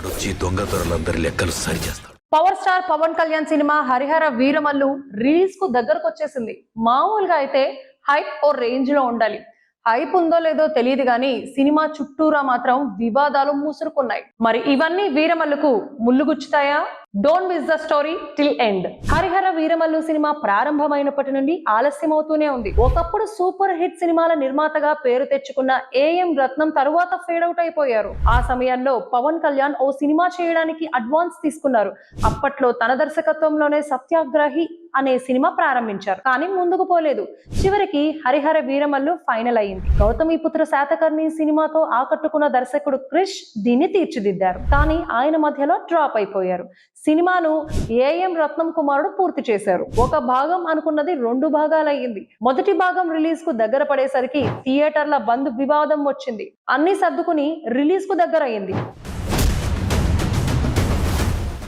వాడొచ్చి దొంగతనాలందరి లెక్కలు సరి చేస్తాడు. Power star Pawan Kalyan cinema Harihara Veeramallu release కు దగ్గరకు వచ్చేసింది. మామూలుగా అయితే హైప్ ఓ రేంజ్ లో ఉండాలి. హైప్ ఉందో లేదో తెలియదు కానీ సినిమా చుట్టూరా మాత్రం వివాదాలు మూసురుకున్నాయి. మరి ఇవన్నీ వీరమల్లుకు ముల్లుగుచ్చుతాయా? Don't miss the story till end. Harihara Veeramallu cinema ప్రారంభమైనప్పటి నుండి ఆలస్యం అవుతూనే ఉంది. ఒకప్పుడు సూపర్ హిట్ సినిమాల నిర్మాతగా పేరు తెచ్చుకున్న ఏఎం రత్నం తరువాత ఫేడ్ అవుట్ అయిపోయారు. ఆ సమయంలో పవన్ కళ్యాణ్ ఓ సినిమా చేయడానికి అడ్వాన్స్ తీసుకున్నారు. అప్పట్లో తన దర్శకత్వంలోనే సత్యాగ్రహి అనే సినిమా ప్రారంభించారు. కానీ ముందుకు పోలేదు. చివరికి హరిహర వీరమల్లు ఫైనల్ అయింది. గౌతమిపుత్ర శాతకర్ణి సినిమాతో ఆకట్టుకున్న దర్శకుడు క్రిష్ దీన్ని తీర్చిదిద్దారు. కానీ ఆయన మధ్యలో డ్రాప్ అయిపోయారు. సినిమాను ఏఎం రత్నం కుమారుడు పూర్తి చేశారు. ఒక భాగం అనుకున్నది 2 భాగాలయ్యింది. మొదటి భాగం రిలీజ్ కు దగ్గర పడేసరికి థియేటర్ల బంద్ వివాదం వచ్చింది. అన్ని సర్దుకుని రిలీజ్ కు దగ్గర అయింది.